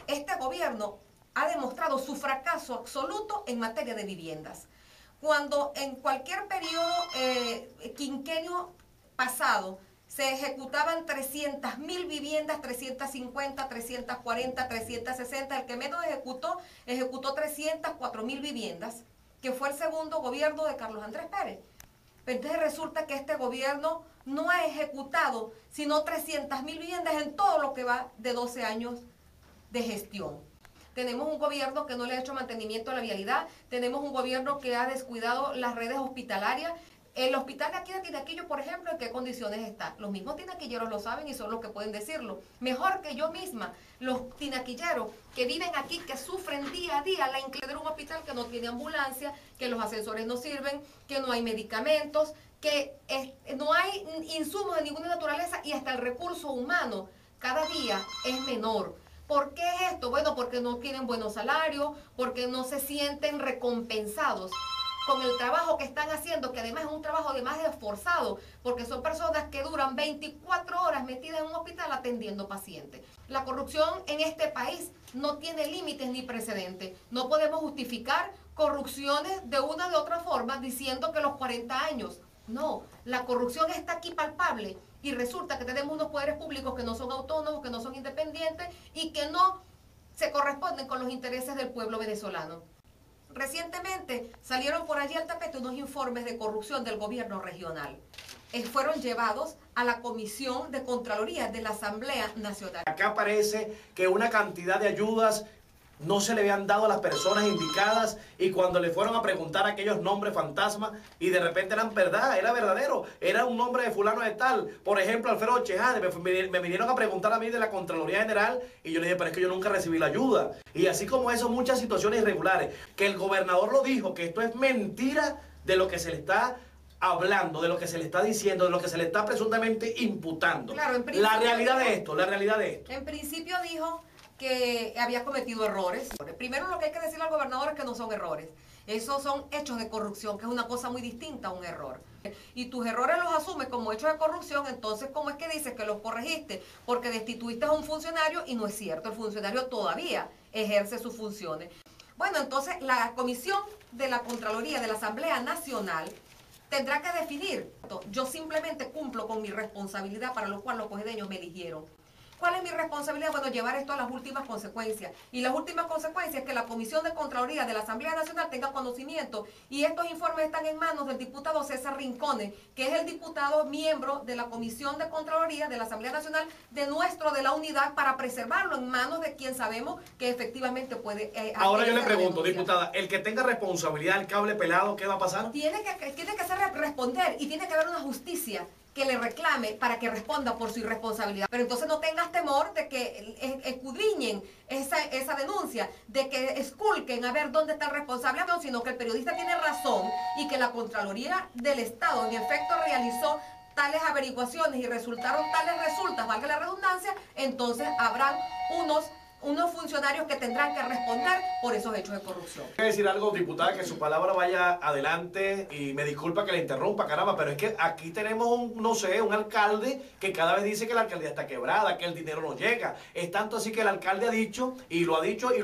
este gobierno ha demostrado su fracaso absoluto en materia de viviendas. Cuando en cualquier periodo quinquenio pasado se ejecutaban 300.000 viviendas, 350, 340, 360, el que menos ejecutó 304.000 viviendas, que fue el segundo gobierno de Carlos Andrés Pérez. Pero entonces resulta que este gobierno no ha ejecutado sino 300.000 viviendas en todo lo que va de 12 años de gestión. Tenemos un gobierno que no le ha hecho mantenimiento a la vialidad, tenemos un gobierno que ha descuidado las redes hospitalarias. El hospital de aquí de Tinaquillo, por ejemplo, ¿en qué condiciones está? Los mismos tinaquilleros lo saben y son los que pueden decirlo. Mejor que yo misma, los tinaquilleros que viven aquí, que sufren día a día la inclemencia de un hospital que no tiene ambulancia, que los ascensores no sirven, que no hay medicamentos, que no hay insumos de ninguna naturaleza y hasta el recurso humano cada día es menor. ¿Por qué es esto? Bueno, porque no tienen buenos salarios, porque no se sienten recompensados con el trabajo que están haciendo, que además es un trabajo además esforzado, porque son personas que duran 24 horas metidas en un hospital atendiendo pacientes. La corrupción en este país no tiene límites ni precedentes. No podemos justificar corrupciones de una u otra forma diciendo que los 40 años. No, la corrupción está aquí palpable y resulta que tenemos unos poderes públicos que no son autónomos, que no son independientes y que no se corresponden con los intereses del pueblo venezolano. Recientemente salieron por allí al tapete unos informes de corrupción del gobierno regional. Fueron llevados a la Comisión de Contraloría de la Asamblea Nacional. Acá parece que una cantidad de ayudas no se le habían dado a las personas indicadas y cuando le fueron a preguntar aquellos nombres fantasmas y de repente eran verdad, era verdadero, era un nombre de fulano de tal. Por ejemplo, Alfredo Chejade, me vinieron a preguntar a mí de la Contraloría General y yo le dije, pero es que yo nunca recibí la ayuda. Y así como eso, muchas situaciones irregulares. Que el gobernador lo dijo, que esto es mentira de lo que se le está hablando, de lo que se le está diciendo, de lo que se le está presuntamente imputando. Claro, la realidad de esto. En principio dijo que había cometido errores. Primero lo que hay que decirle al gobernador es que no son errores. Esos son hechos de corrupción, que es una cosa muy distinta a un error. Y tus errores los asumes como hechos de corrupción, entonces ¿cómo es que dices que los corregiste? Porque destituiste a un funcionario y no es cierto, el funcionario todavía ejerce sus funciones. Bueno, entonces la Comisión de la Contraloría de la Asamblea Nacional tendrá que definir. Yo simplemente cumplo con mi responsabilidad para lo cual los cojedeños me eligieron. ¿Cuál es mi responsabilidad? Bueno, llevar esto a las últimas consecuencias. Y las últimas consecuencias es que la Comisión de Contraloría de la Asamblea Nacional tenga conocimiento. Y estos informes están en manos del diputado César Rincones, que es el diputado miembro de la Comisión de Contraloría de la Asamblea Nacional de la unidad, para preservarlo en manos de quien sabemos que efectivamente puede... Ahora yo le pregunto, diputada, el que tenga responsabilidad, el cable pelado, ¿qué va a pasar? Tiene que hacer responder y tiene que haber una justicia que le reclame para que responda por su irresponsabilidad. Pero entonces no tengas temor de que escudriñen esa denuncia, de que esculquen a ver dónde está el responsable, sino que el periodista tiene razón y que la Contraloría del Estado en efecto realizó tales averiguaciones y resultaron tales resultados, valga la redundancia, entonces habrán unos funcionarios que tendrán que responder por esos hechos de corrupción. Quiero decir algo, diputada, que su palabra vaya adelante y me disculpa que le interrumpa, caramba, pero es que aquí tenemos un alcalde que cada vez dice que la alcaldía está quebrada, que el dinero no llega. Es tanto así que el alcalde ha dicho y lo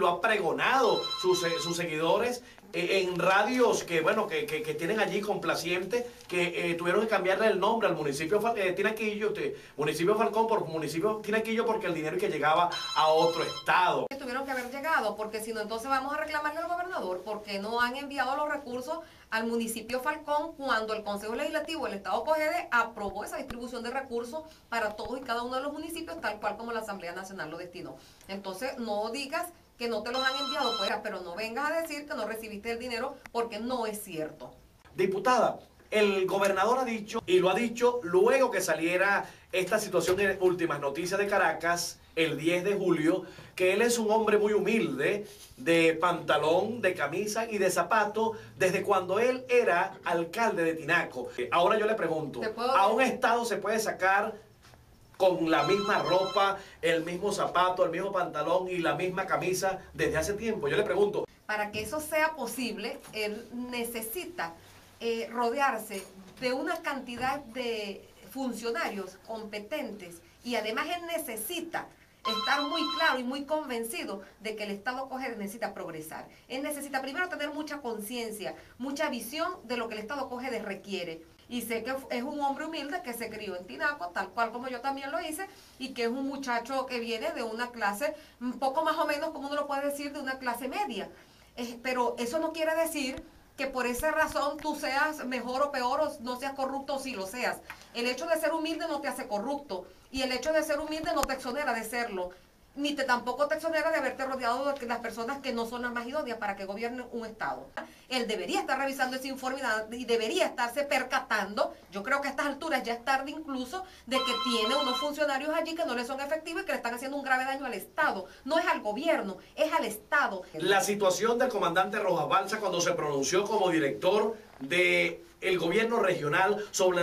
ha pregonado sus seguidores en radios que, bueno, que tienen allí complacientes, que tuvieron que cambiarle el nombre al municipio Tinaquillo, municipio Falcón por municipio Tinaquillo, porque el dinero que llegaba a otro estado. Tuvieron que haber llegado, porque si no, entonces vamos a reclamarle al gobernador, porque no han enviado los recursos al municipio Falcón cuando el Consejo Legislativo del Estado Cogede aprobó esa distribución de recursos para todos y cada uno de los municipios, tal cual como la Asamblea Nacional lo destinó. Entonces, no digas que no te los han enviado, pues, pero no vengas a decir que no recibiste el dinero, porque no es cierto. Diputada, el gobernador ha dicho, y lo ha dicho luego que saliera esta situación de Últimas Noticias de Caracas, el 10 de julio, que él es un hombre muy humilde, de pantalón, de camisa y de zapato, desde cuando él era alcalde de Tinaco. Ahora yo le pregunto, ¿a un estado se puede sacar con la misma ropa, el mismo zapato, el mismo pantalón y la misma camisa desde hace tiempo? Yo le pregunto. Para que eso sea posible, él necesita rodearse de una cantidad de funcionarios competentes y además él necesita estar muy claro y muy convencido de que el Estado Cogede necesita progresar. Él necesita primero tener mucha conciencia, mucha visión de lo que el Estado Cogede requiere. Y sé que es un hombre humilde que se crió en Tinaco, tal cual como yo también lo hice, y que es un muchacho que viene de una clase, un poco más o menos, como uno lo puede decir, de una clase media. Pero eso no quiere decir que por esa razón tú seas mejor o peor o no seas corrupto o si lo seas. El hecho de ser humilde no te hace corrupto y el hecho de ser humilde no te exonera de serlo, ni tampoco te exonera de haberte rodeado de las personas que no son las más idóneas para que gobiernen un Estado. Él debería estar revisando ese informe y debería estarse percatando, yo creo que a estas alturas ya es tarde incluso, de que tiene unos funcionarios allí que no le son efectivos y que le están haciendo un grave daño al Estado. No es al gobierno, es al Estado. La situación del comandante Rojas Balsa cuando se pronunció como director de el gobierno regional sobre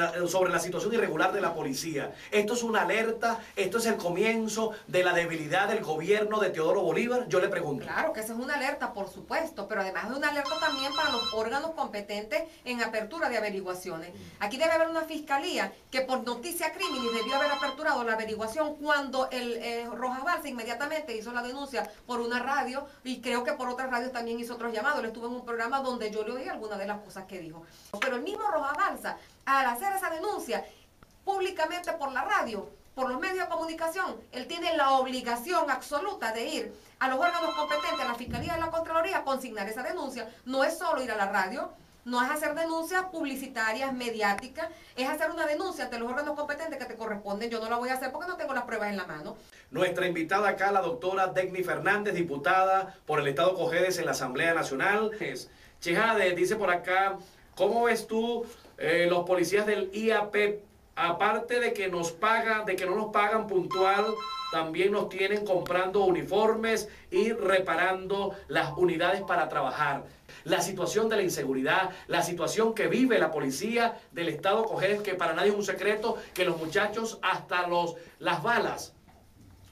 la situación irregular de la policía. Esto es una alerta, esto es el comienzo de la debilidad del gobierno de Teodoro Bolívar, yo le pregunto. Claro que esa es una alerta, por supuesto, pero además es una alerta también para los órganos competentes en apertura de averiguaciones. Aquí debe haber una fiscalía que por noticia criminis debió haber aperturado la averiguación cuando el Rojas Balsa inmediatamente hizo la denuncia por una radio y creo que por otras radios también hizo otros llamados. Él estuvo en un programa donde yo le oí algunas de las cosas que dijo. Pero el mismo Rojas Balsa, al hacer esa denuncia públicamente por la radio, por los medios de comunicación, él tiene la obligación absoluta de ir a los órganos competentes, a la Fiscalía y la Contraloría, a consignar esa denuncia. No es solo ir a la radio, no es hacer denuncias publicitarias, mediáticas, es hacer una denuncia ante los órganos competentes que te corresponden. Yo no la voy a hacer porque no tengo las pruebas en la mano. Nuestra invitada acá, la doctora Degni Fernández, diputada por el Estado Cojedes en la Asamblea Nacional. Chejade, dice por acá, ¿cómo ves tú los policías del IAP? Aparte de que nos pagan, de que no nos pagan puntual, también nos tienen comprando uniformes y reparando las unidades para trabajar. La situación de la inseguridad, la situación que vive la policía del Estado Cojedes, que para nadie es un secreto, que los muchachos hasta las balas,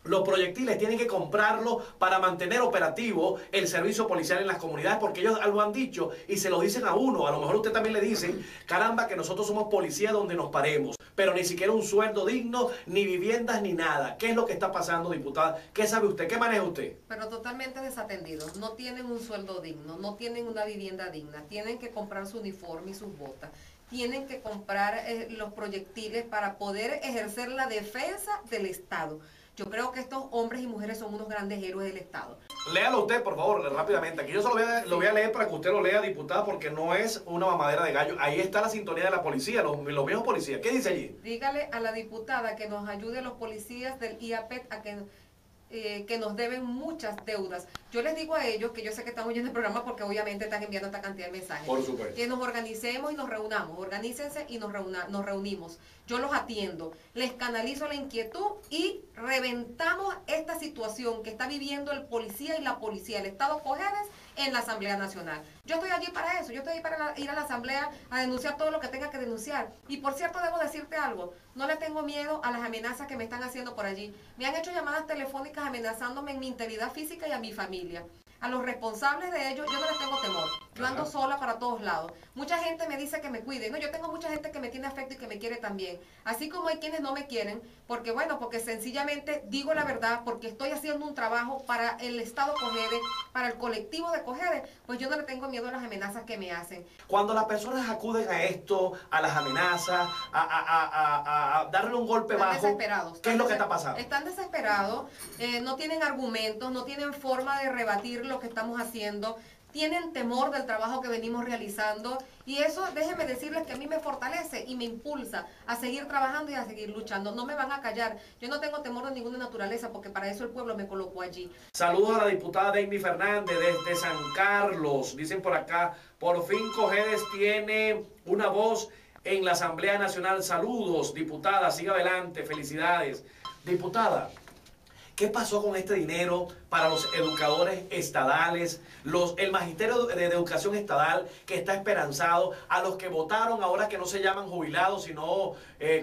los proyectiles tienen que comprarlo para mantener operativo el servicio policial en las comunidades, porque ellos lo han dicho y se lo dicen a uno. A lo mejor usted también le dicen, caramba, que nosotros somos policía donde nos paremos, pero ni siquiera un sueldo digno, ni viviendas, ni nada. ¿Qué es lo que está pasando, diputada? ¿Qué sabe usted? ¿Qué maneja usted? Pero totalmente desatendidos. No tienen un sueldo digno, no tienen una vivienda digna, tienen que comprar su uniforme y sus botas. Tienen que comprar los proyectiles para poder ejercer la defensa del Estado. Yo creo que estos hombres y mujeres son unos grandes héroes del Estado. Léalo usted, por favor, rápidamente. Aquí yo solo lo voy a leer para que usted lo lea, diputada, porque no es una mamadera de gallo. Ahí está la sintonía de la policía, los mismos policías. ¿Qué dice allí? Dígale a la diputada que nos ayude los policías del IAPET a que nos deben muchas deudas. Yo les digo a ellos, que yo sé que están oyendo el programa porque obviamente están enviando esta cantidad de mensajes. Por supuesto. Que nos organicemos y nos reunamos. Organícense y nos reunimos. Yo los atiendo, les canalizo la inquietud y reventamos esta situación que está viviendo el policía y la policía, el Estado Cojedes, en la Asamblea Nacional. Yo estoy allí para eso, yo estoy allí para ir a la Asamblea a denunciar todo lo que tenga que denunciar. Y por cierto, debo decirte algo, no le tengo miedo a las amenazas que me están haciendo por allí. Me han hecho llamadas telefónicas amenazándome en mi integridad física y a mi familia. A los responsables de ellos, yo no les tengo temor. Yo ando sola para todos lados. Mucha gente me dice que me cuide. No, yo tengo mucha gente que me tiene afecto y que me quiere también. Así como hay quienes no me quieren, porque bueno, porque sencillamente digo la verdad, porque estoy haciendo un trabajo para el Estado Cojedes, para el colectivo de Cojedes, pues yo no le tengo miedo a las amenazas que me hacen. Cuando las personas acuden a esto, a las amenazas, a darle un golpe Están bajo, desesperados. ¿qué es lo que está pasando? Están desesperados, no tienen argumentos, no tienen forma de rebatir lo que estamos haciendo, tienen temor del trabajo que venimos realizando y eso, déjenme decirles que a mí me fortalece y me impulsa a seguir trabajando y a seguir luchando. No me van a callar, yo no tengo temor de ninguna naturaleza porque para eso el pueblo me colocó allí. Saludos a la diputada Degni Fernández desde San Carlos. Dicen por acá, por fin Cojedes tiene una voz en la Asamblea Nacional. Saludos, diputada, siga adelante, felicidades. Diputada, ¿qué pasó con este dinero para los educadores estadales, el magisterio de educación estadal que está esperanzado, a los que votaron ahora que no se llaman jubilados, sino,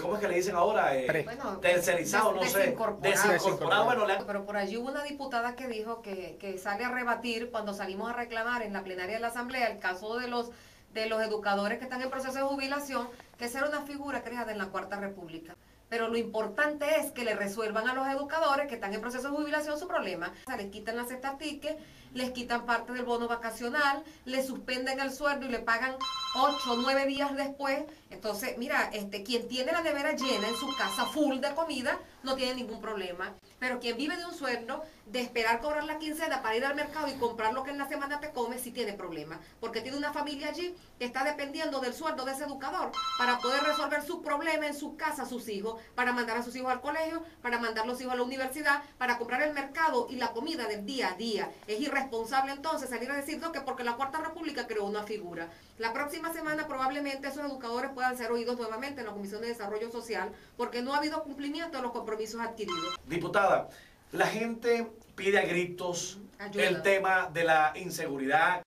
¿cómo es que le dicen ahora? Bueno, tercerizados, no sé, desincorporados. Bueno, pero por allí hubo una diputada que dijo que sale a rebatir cuando salimos a reclamar en la plenaria de la Asamblea el caso de los educadores que están en proceso de jubilación, que esa era una figura creada en la Cuarta República. Pero lo importante es que le resuelvan a los educadores que están en proceso de jubilación su problema. O sea, les quitan las cestas ticket, les quitan parte del bono vacacional, les suspenden el sueldo y le pagan 8 o 9 días después. Entonces, mira, quien tiene la nevera llena en su casa, full de comida, no tiene ningún problema. Pero quien vive de un sueldo, de esperar cobrar la quincena para ir al mercado y comprar lo que en la semana te comes, sí tiene problema. Porque tiene una familia allí que está dependiendo del sueldo de ese educador para poder resolver sus problemas en su casa, sus hijos, para mandar a sus hijos al colegio, para mandar a los hijos a la universidad, para comprar el mercado y la comida del día a día. Es irresponsable entonces salir a decir no, que porque la Cuarta República creó una figura. La próxima semana probablemente esos educadores puedan ser oídos nuevamente en la Comisión de Desarrollo Social porque no ha habido cumplimiento de los compromisos adquiridos. Diputada, la gente pide a gritos Ayuda. el tema de la inseguridad,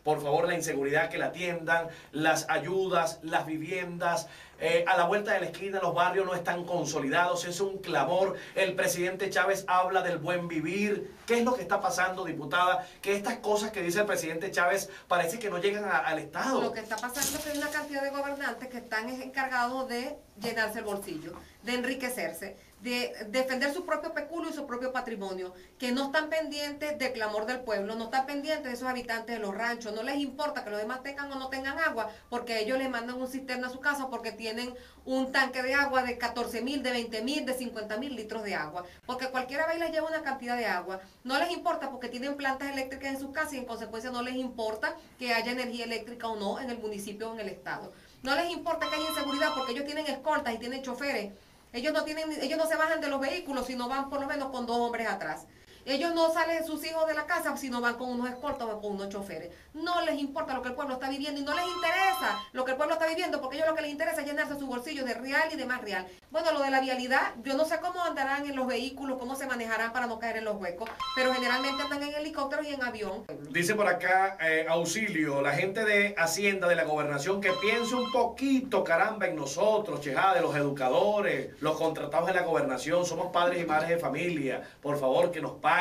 por favor, la inseguridad que la atiendan, las ayudas, las viviendas. A la vuelta de la esquina los barrios no están consolidados, es un clamor. El presidente Chávez habla del buen vivir. ¿Qué es lo que está pasando, diputada? Que estas cosas que dice el presidente Chávez parece que no llegan al Estado. Lo que está pasando es que hay una cantidad de gobernantes que están encargados de llenarse el bolsillo, de enriquecerse, de defender su propio peculio y su propio patrimonio, que no están pendientes del clamor del pueblo, no están pendientes de esos habitantes de los ranchos, no les importa que los demás tengan o no tengan agua, porque ellos les mandan un cisterna a su casa porque tienen un tanque de agua de 14.000, de 20.000, de 50.000 litros de agua, porque cualquiera va y les lleva una cantidad de agua, no les importa porque tienen plantas eléctricas en sus casas y en consecuencia no les importa que haya energía eléctrica o no en el municipio o en el estado. No les importa que haya inseguridad porque ellos tienen escoltas y tienen choferes. Ellos no se bajan de los vehículos si no van por lo menos con 2 hombres atrás. Ellos no salen sus hijos de la casa si no van con unos escoltas o con unos choferes. No les importa lo que el pueblo está viviendo y no les interesa lo que el pueblo está viviendo porque a ellos lo que les interesa es llenarse sus bolsillos de real y de más real. Bueno, lo de la vialidad, yo no sé cómo andarán en los vehículos, cómo se manejarán para no caer en los huecos, pero generalmente andan en helicópteros y en avión. Dice por acá, auxilio, la gente de Hacienda, de la Gobernación, que piense un poquito, caramba, en nosotros, chejada, de los educadores, los contratados de la Gobernación, somos padres y madres de familia, por favor, que nos paguen.